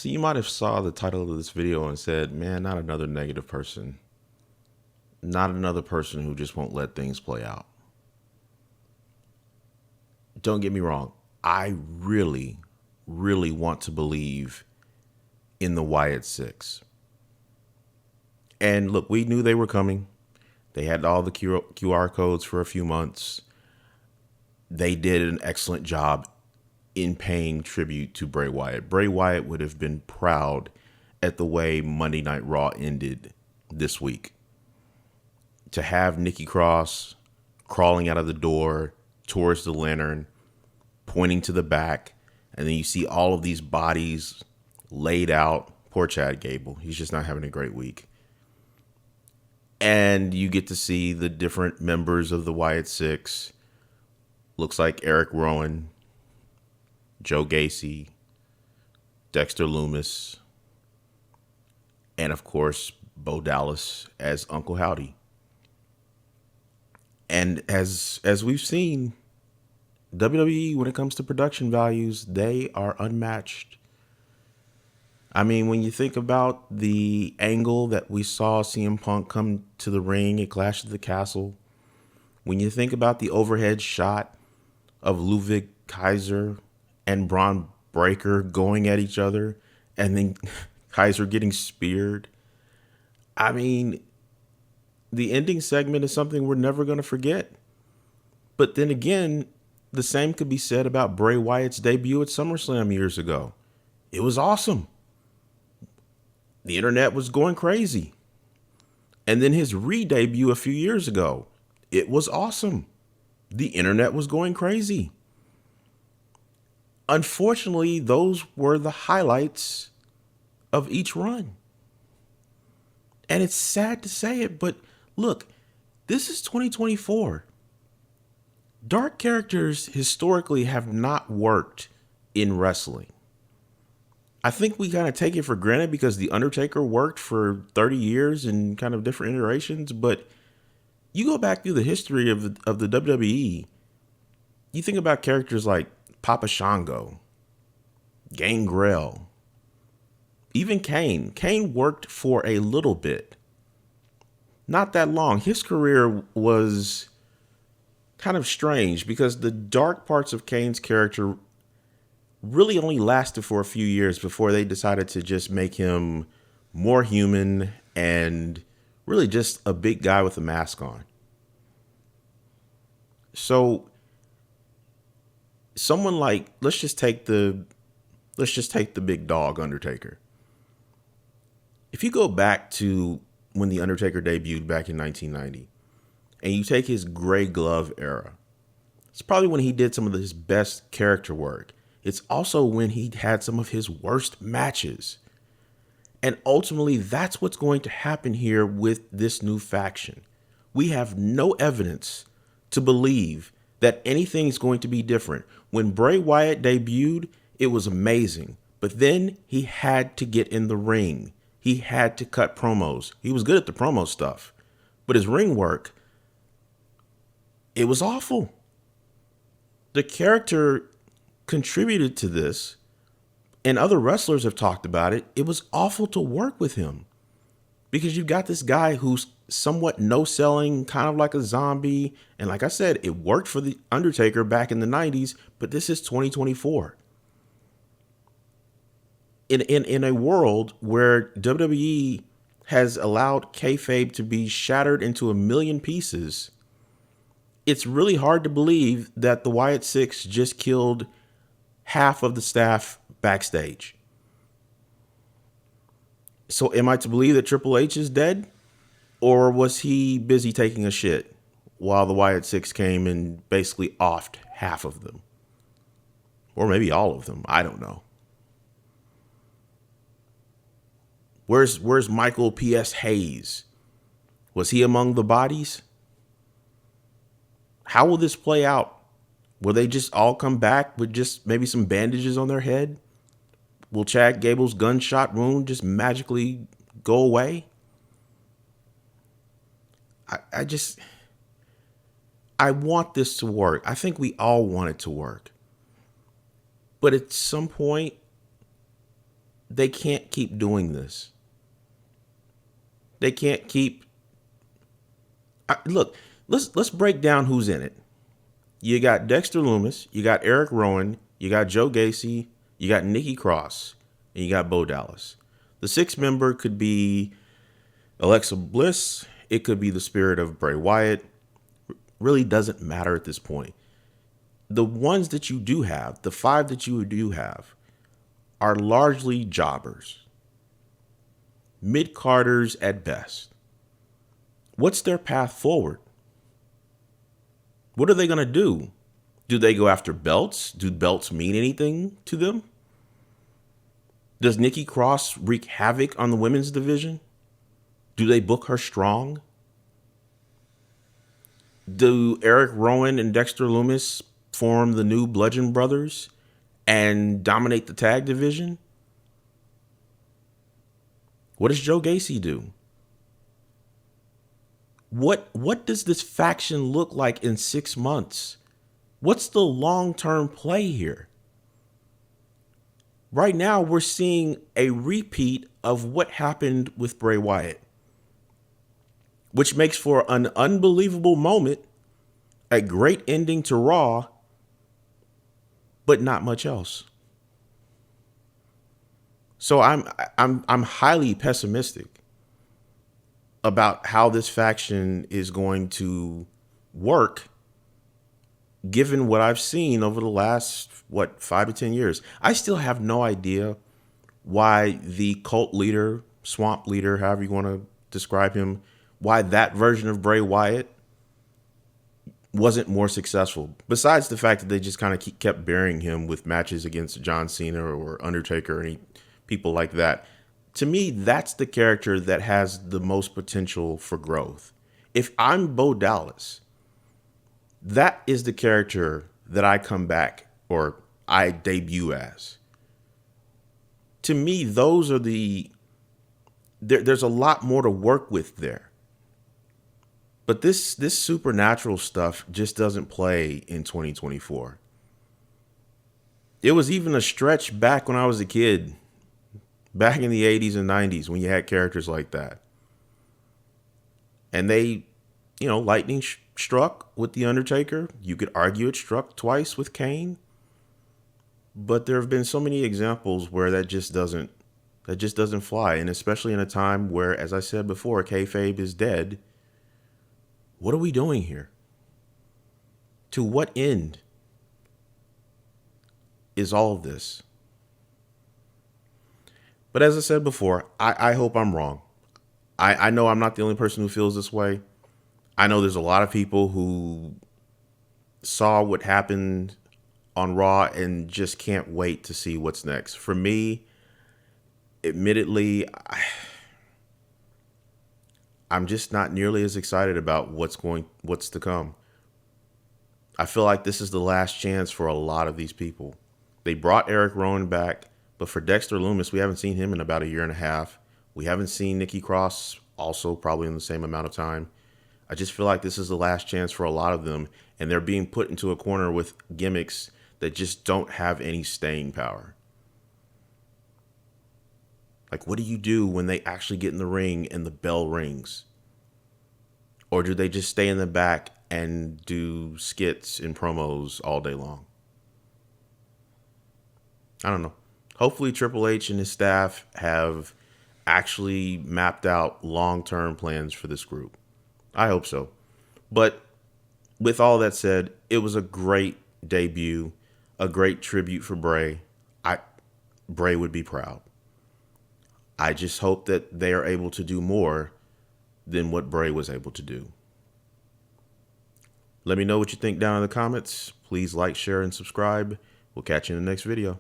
So you might have saw the title of this video and said, man, not another negative person. Not another person who just won't let things play out. Don't get me wrong. I really, really want to believe in the Wyatt Six. And look, we knew they were coming. They had all the QR codes for a few months. They did an excellent job in paying tribute to Bray Wyatt. Bray Wyatt would have been proud at the way Monday Night Raw ended this week. To have Nikki Cross crawling out of the door towards the lantern, pointing to the back, and then you see all of these bodies laid out. Poor Chad Gable. He's just not having a great week. And you get to see the different members of the Wyatt Six. Looks like Eric Rowan, Joe Gacy, Dexter Lumis, and of course, Bo Dallas as Uncle Howdy. And as we've seen, WWE, when it comes to production values, they are unmatched. I mean, when you think about the angle that we saw CM Punk come to the ring at Clash of the Castle, when you think about the overhead shot of Ludwig Kaiser and Braun Breaker going at each other, and then Kaiser getting speared, I mean, the ending segment is something we're never going to forget. But then again, the same could be said about Bray Wyatt's debut at SummerSlam years ago. It was awesome. The internet was going crazy. And then his re-debut a few years ago. It was awesome. The internet was going crazy. Unfortunately, those were the highlights of each run. And it's sad to say it, but look, this is 2024. Dark characters historically have not worked in wrestling. I think we kind of take it for granted because The Undertaker worked for 30 years in kind of different iterations. But you go back through the history of the WWE, you think about characters like Papa Shango, Gangrel, even Kane. Kane worked for a little bit. Not that long. His career was kind of strange because the dark parts of Kane's character really only lasted for a few years before they decided to just make him more human and really just a big guy with a mask on. So someone like, let's just take the big dog Undertaker. If you go back to when the Undertaker debuted back in 1990 and you take his gray glove era, it's probably when he did some of his best character work. It's also when he had some of his worst matches. And ultimately, that's what's going to happen here with this new faction. We have no evidence to believe that anything is going to be different. When Bray Wyatt debuted, it was amazing. But then he had to get in the ring. He had to cut promos. He was good at the promo stuff. But his ring work, it was awful. The character contributed to this, and other wrestlers have talked about it. It was awful to work with him because you've got this guy who's somewhat no-selling, kind of like a zombie. And like I said, it worked for the Undertaker back in the 90s, but this is 2024. In a world where WWE has allowed kayfabe to be shattered into a million pieces, it's really hard to believe that the Wyatt Six just killed half of the staff backstage. So am I to believe that Triple H is dead? Or was he busy taking a shit while the Wyatt Six came and basically offed half of them? Or maybe all of them. I don't know. Where's Michael P.S. Hayes? Was he among the bodies? How will this play out? Will they just all come back with just maybe some bandages on their head? Will Chad Gable's gunshot wound just magically go away? I want this to work. I think we all want it to work. But at some point, they can't keep doing this. They can't keep. Look, let's break down who's in it. You got Dexter Lumis, you got Eric Rowan, you got Joe Gacy, you got Nikki Cross, and you got Bo Dallas. The sixth member could be Alexa Bliss. It could be the spirit of Bray Wyatt. Really doesn't matter at this point. The ones that you do have, the 5 that you do have, are largely jobbers. Mid-carders at best. What's their path forward? What are they going to do? Do they go after belts? Do belts mean anything to them? Does Nikki Cross wreak havoc on the women's division? Do they book her strong? Do Eric Rowan and Dexter Lumis form the new Bludgeon Brothers and dominate the tag division? What does Joe Gacy do? What does this faction look like in 6 months? What's the long-term play here? Right now, we're seeing a repeat of what happened with Bray Wyatt, which makes for an unbelievable moment, a great ending to Raw, but not much else. So I'm highly pessimistic about how this faction is going to work, given what I've seen over the last, 5 to 10 years. I still have no idea why the cult leader, swamp leader, however you want to describe him, why that version of Bray Wyatt wasn't more successful. Besides the fact that they just kind of kept burying him with matches against John Cena or Undertaker or any people like that. To me, that's the character that has the most potential for growth. If I'm Bo Dallas, that is the character that I come back or I debut as. To me, those are there's a lot more to work with there. But this supernatural stuff just doesn't play in 2024. It was even a stretch back when I was a kid. Back in the 80s and 90s when you had characters like that. And they, lightning struck with The Undertaker. You could argue it struck twice with Kane. But there have been so many examples where that just doesn't fly. And especially in a time where, as I said before, kayfabe is dead. What are we doing here? To what end is all of this? But as I said before, I hope I'm wrong. I know I'm not the only person who feels this way. I know there's a lot of people who saw what happened on Raw and just can't wait to see what's next. For me, admittedly, I'm just not nearly as excited about what's to come. I feel like this is the last chance for a lot of these people. They brought Eric Rowan back. But for Dexter Lumis, we haven't seen him in about a year and a half. We haven't seen Nikki Cross also probably in the same amount of time. I just feel like this is the last chance for a lot of them. And they're being put into a corner with gimmicks that just don't have any staying power. Like, what do you do when they actually get in the ring and the bell rings? Or do they just stay in the back and do skits and promos all day long? I don't know. Hopefully Triple H and his staff have actually mapped out long-term plans for this group. I hope so. But with all that said, it was a great debut, a great tribute for Bray. Bray would be proud. I just hope that they are able to do more than what Bray was able to do. Let me know what you think down in the comments. Please like, share, and subscribe. We'll catch you in the next video.